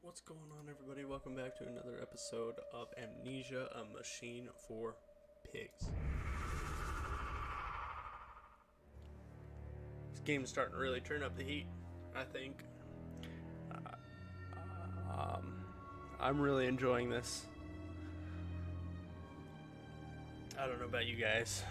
What's going on, everybody? Welcome back to another episode of Amnesia, a machine for pigs. This game is starting to really turn up the heat, I think. I'm really enjoying this. I don't know about you guys.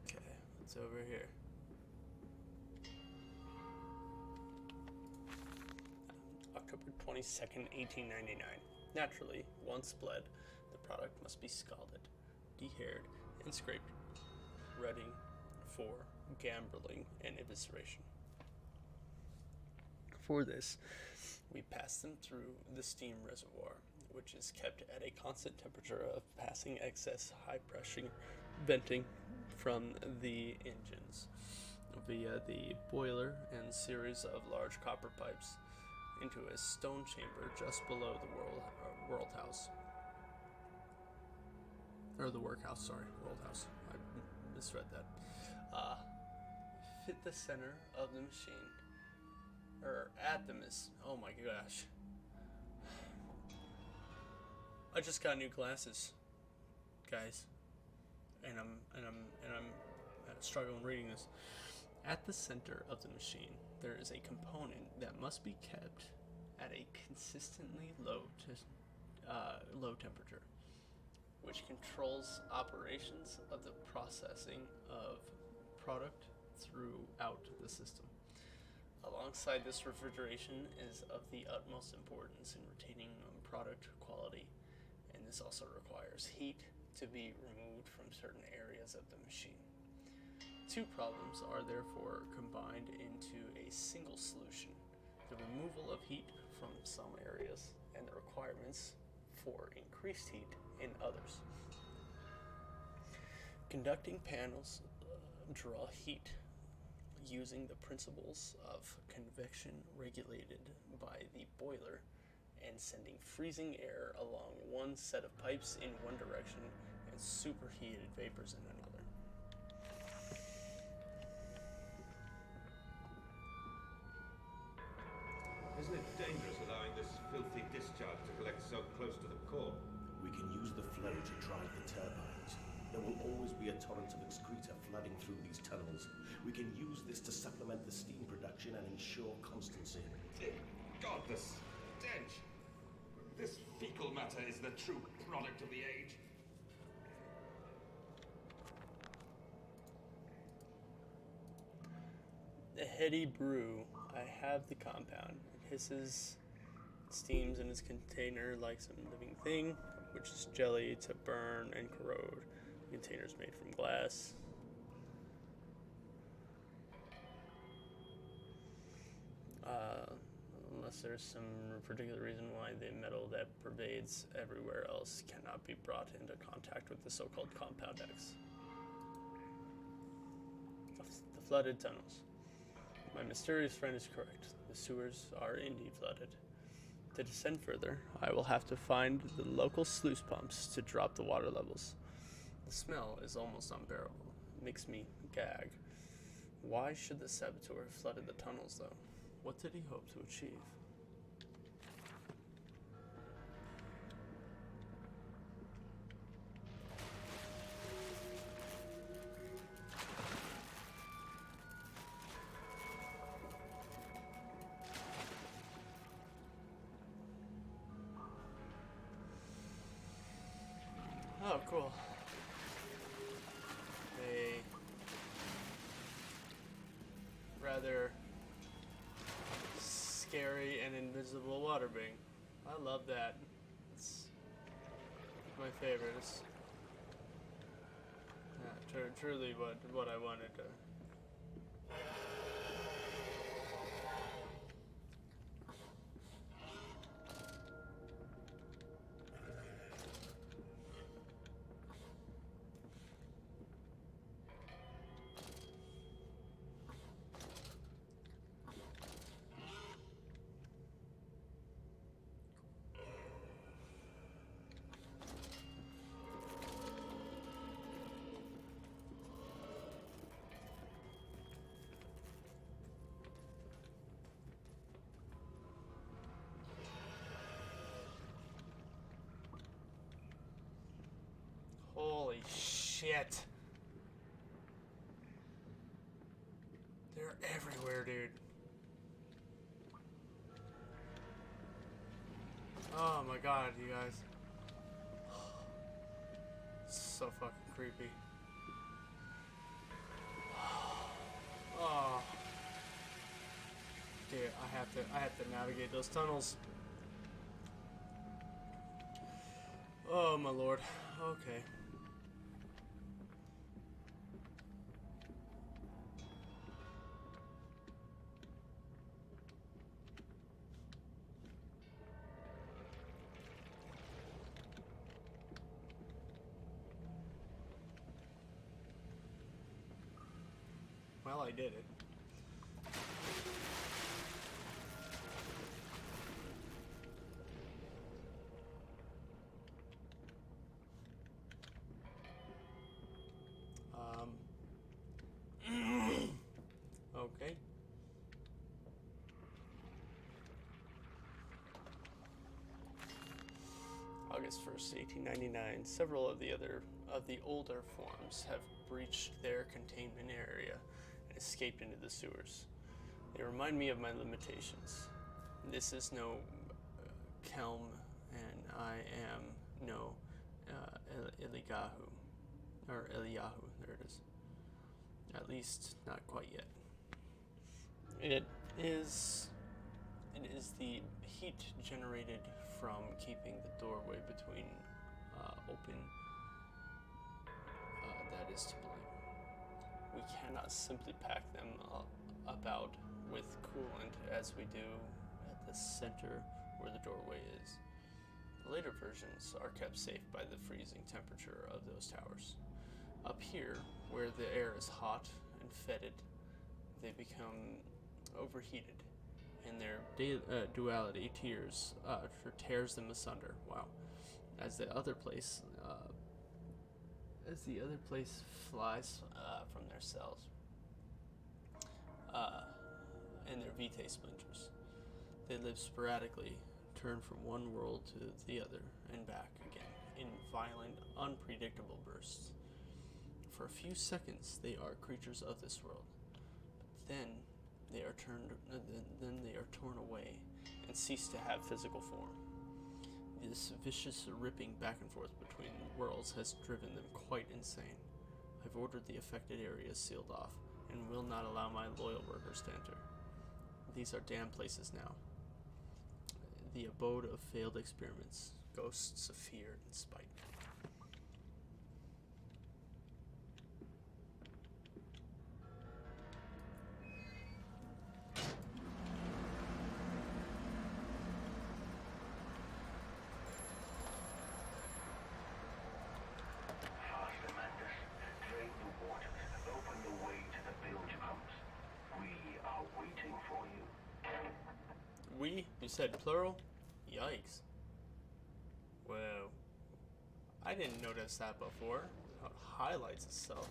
Okay, what's over here? October 22nd, 1899. Naturally, once bled, the product must be scalded, dehaired, and scraped, ready for gambling and evisceration. For this, we pass them through the steam reservoir, which is kept at a constant temperature of passing excess high pressure venting from the engines via the boiler and series of large copper pipes into a stone chamber just below the world house. Or the workhouse, sorry, world house. I misread that. Fit the center of the machine. Oh my gosh. I just got new glasses, guys. And I'm struggling reading this. At the center of the machine, there is a component that must be kept at a consistently low temperature, which controls operations of the processing of product throughout the system. Alongside this, refrigeration is of the utmost importance in retaining product quality, and this also requires heat to be removed from certain areas of the machine. Two problems are therefore combined into a single solution: the removal of heat from some areas and the requirements for increased heat in others. Conducting panels draw heat using the principles of convection regulated by the boiler and sending freezing air along one set of pipes in one direction and superheated vapors in another. Isn't it dangerous allowing this filthy discharge to collect so close to the core? We can use the flow to drive the turbines. There will always be a torrent of excreta flooding through these tunnels. We can use this to supplement the steam production and ensure constancy. God, the stench! This fecal matter is the true product of the age. The heady brew. I have the compound. It hisses, steams in its container like some living thing, which is jelly to burn and corrode. The container is made from glass. Unless there's some particular reason why the metal that pervades everywhere else cannot be brought into contact with the so-called compound X. The flooded tunnels. My mysterious friend is correct. The sewers are indeed flooded. To descend further, I will have to find the local sluice pumps to drop the water levels. The smell is almost unbearable. It makes me gag. Why should the saboteur have flooded the tunnels, though? What did he hope to achieve? Oh, cool. A rather scary and invisible water being. I love that. It's my favorite. It's truly what I wanted to. Holy shit. They're everywhere, dude. Oh my god, you guys. So fucking creepy. Oh. Dude, I have to navigate those tunnels. Oh my lord. Okay. Well, I did it. Okay. August 1st, 1899. Several of the older forms have breached their containment area and escaped into the sewers. They remind me of my limitations. This is no Kelm, and I am no Eliyahu. Or Eliyahu, there it is. At least, not quite yet. It is the heat generated from keeping the doorway between open that is to blame. We cannot simply pack them about with coolant as we do at the center where the doorway is. The later versions are kept safe by the freezing temperature of those towers. Up here, where the air is hot and fetid, they become overheated, and their duality tears them asunder. Wow! As the other place flies from their cells, and their vitae splinters, they live sporadically, turn from one world to the other and back again in violent, unpredictable bursts. For a few seconds, they are creatures of this world, but then they are torn away and cease to have physical form. This vicious ripping back and forth between worlds has driven them quite insane. I've ordered the affected areas sealed off and will not allow my loyal workers to enter. These are damned places now. The abode of failed experiments, ghosts of fear and spite. We? You said plural? Yikes. Whoa. I didn't notice that before. How it highlights itself.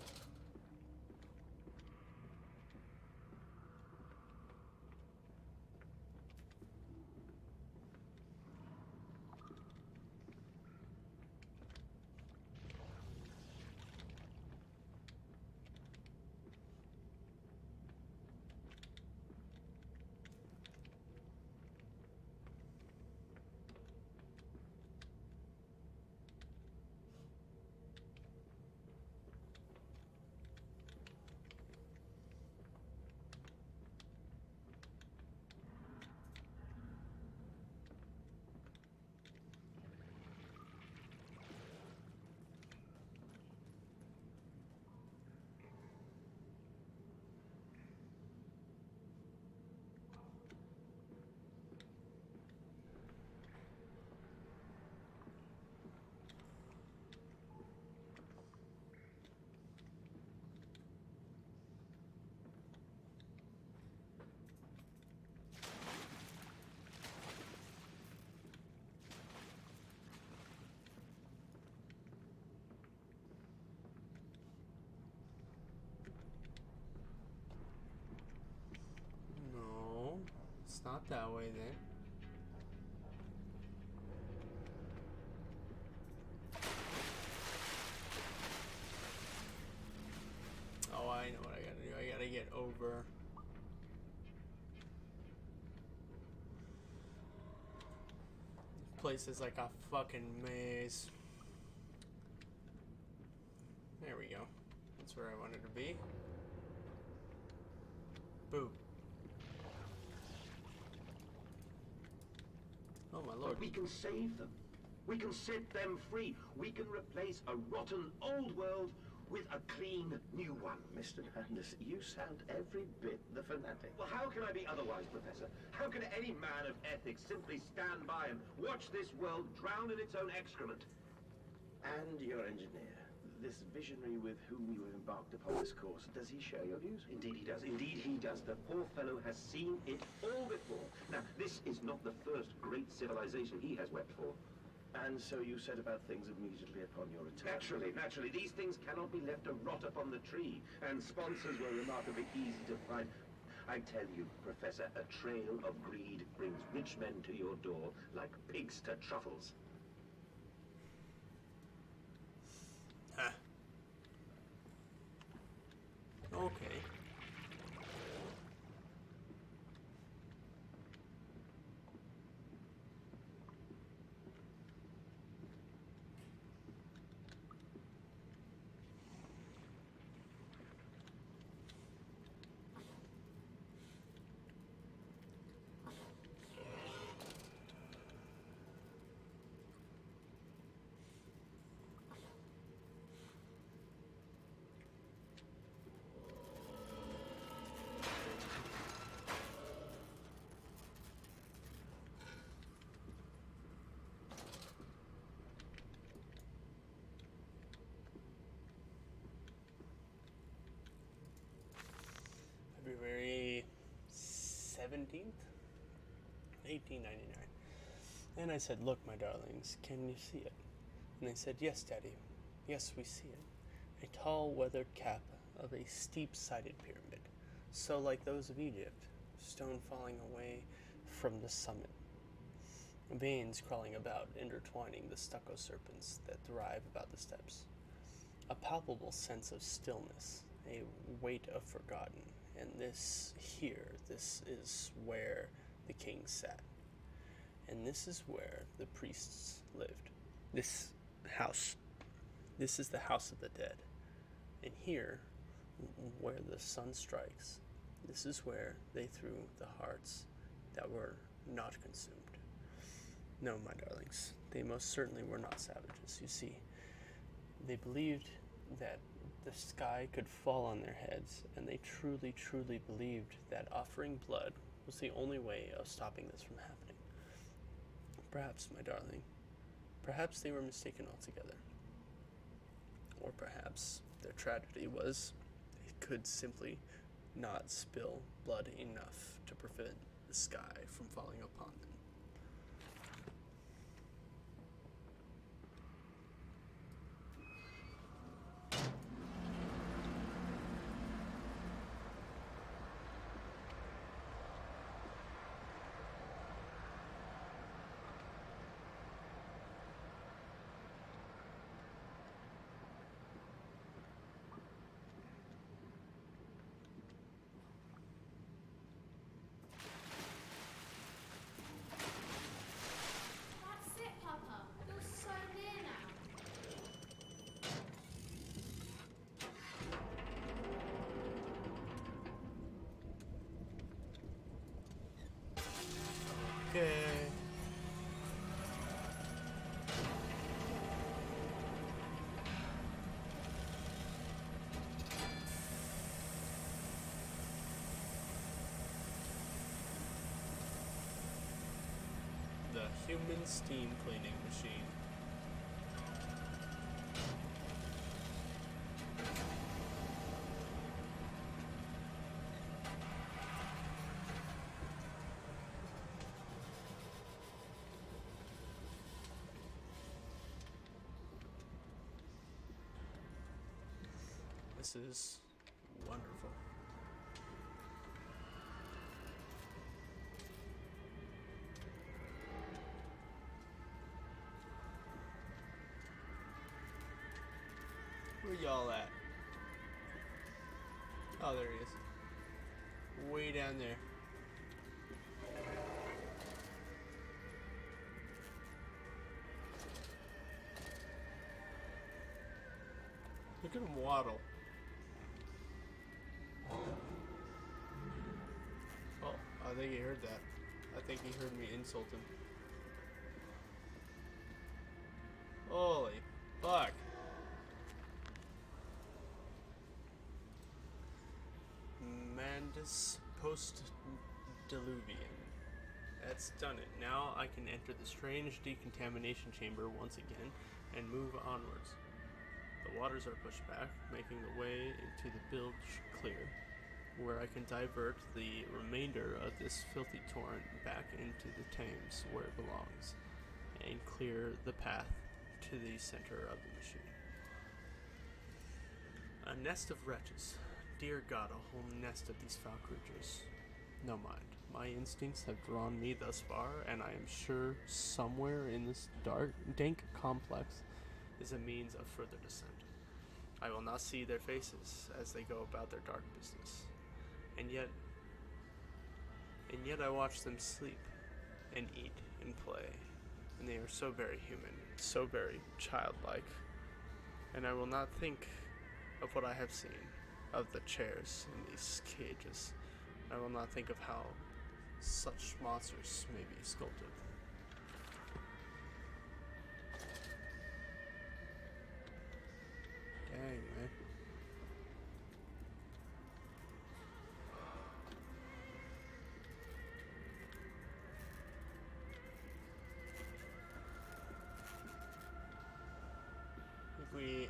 It's not that way then. get over. This place is like a fucking maze. There we go. That's where I wanted to be. Boo. Oh my lord. But we can save them. We can set them free. We can replace a rotten old world with a clean new one. Mr. Landis, you sound every bit the fanatic. Well, how can I be otherwise, Professor? How can any man of ethics simply stand by and watch this world drown in its own excrement? And your engineer, this visionary with whom you have embarked upon this course, does he share your views? Indeed he does. Indeed he does. The poor fellow has seen it all before. Now, this is not the first great civilization he has wept for. And so you set about things immediately upon your return? Naturally. These things cannot be left to rot upon the tree. And sponsors were remarkably easy to find. I tell you, Professor, a trail of greed brings rich men to your door like pigs to truffles. Ah. Okay. February 17th, 1899. And I said, "Look, my darlings, can you see it?" And they said, "Yes, Daddy. Yes, we see it. A tall, weathered cap of a steep-sided pyramid, so like those of Egypt, stone falling away from the summit. Veins crawling about, intertwining the stucco serpents that thrive about the steps. A palpable sense of stillness, a weight of forgotten. And this is where the king sat. And this is where the priests lived. This is the house of the dead. And here, where the sun strikes, this is where they threw the hearts that were not consumed. No, my darlings, they most certainly were not savages. You see, they believed that the sky could fall on their heads, and they truly, truly believed that offering blood was the only way of stopping this from happening. Perhaps, my darling, perhaps they were mistaken altogether. Or perhaps their tragedy was they could simply not spill blood enough to prevent the sky from falling upon them. That's it, Papa. You're so near now. Okay. The human steam cleaning machine. This is wonderful. Where y'all at? Oh, there he is. way down there. Look at him waddle. Oh, I think he heard that. I think he heard me insult him. Holy fuck. Mandus post-diluvian. That's done it. Now I can enter the strange decontamination chamber once again and move onwards. The waters are pushed back, making the way into the bilge clear, where I can divert the remainder of this filthy torrent back into the Thames where it belongs, and clear the path to the center of the machine. A nest of wretches. Dear God, a whole nest of these foul creatures. No mind. My instincts have drawn me thus far, and I am sure somewhere in this dank complex is a means of further descent. I will not see their faces as they go about their dark business. And yet I watch them sleep and eat and play, and they are so very human, so very childlike. And I will not think of what I have seen, of the chairs in these cages. I will not think of how such monsters may be sculpted. Dang, man.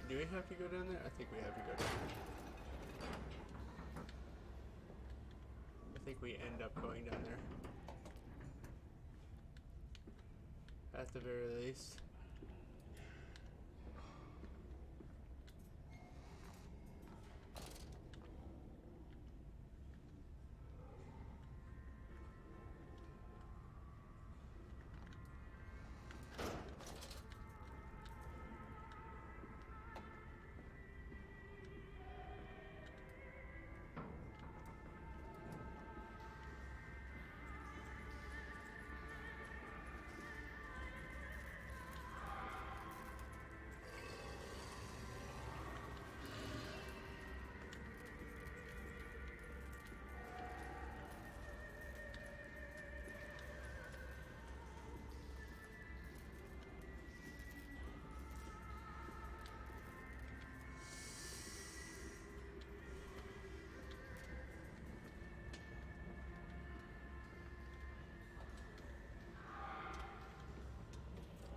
Do we have to go down there? I think we have to go down there. I think we end up going down there. At the very least.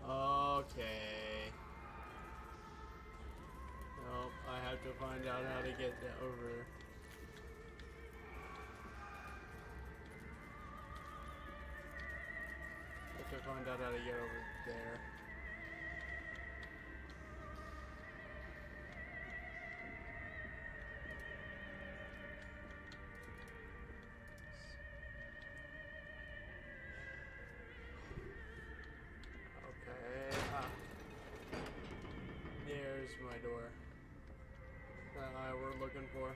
Okay. Nope, I have to find out how to get over there. I have to find out how to get over there. There's my door that I were looking for.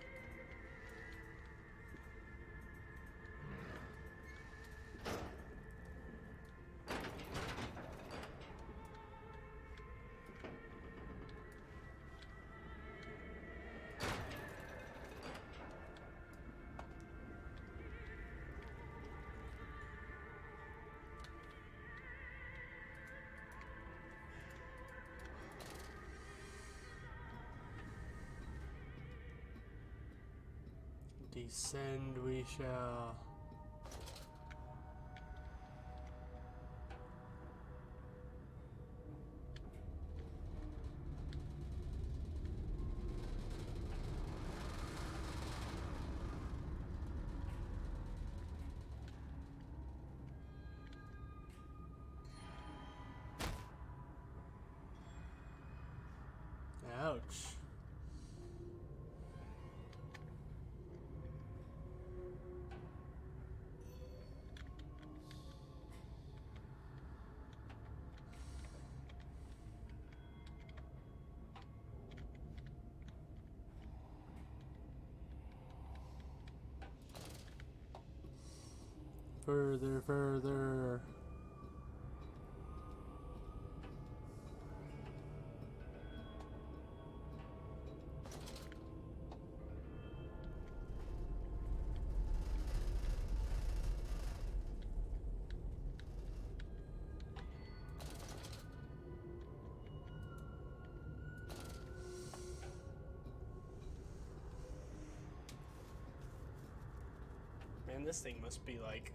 Descend we shall. Ouch. Further, further. Man, this thing must be like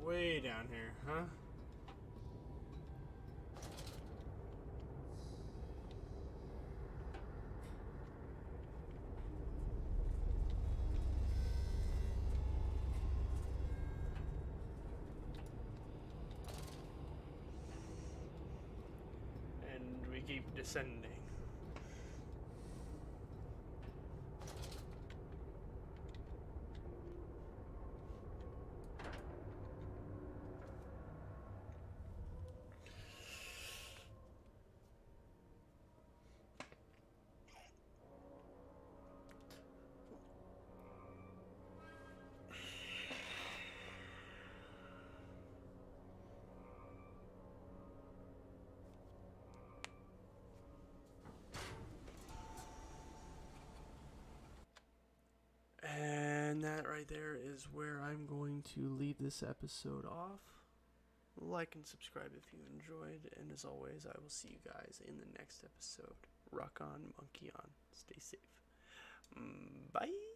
way down here, huh? And we keep descending. And that right there is where I'm going to leave this episode off. Like and subscribe if you enjoyed, and as always, I will see you guys in the next episode. Rock on, monkey on, stay safe. Bye.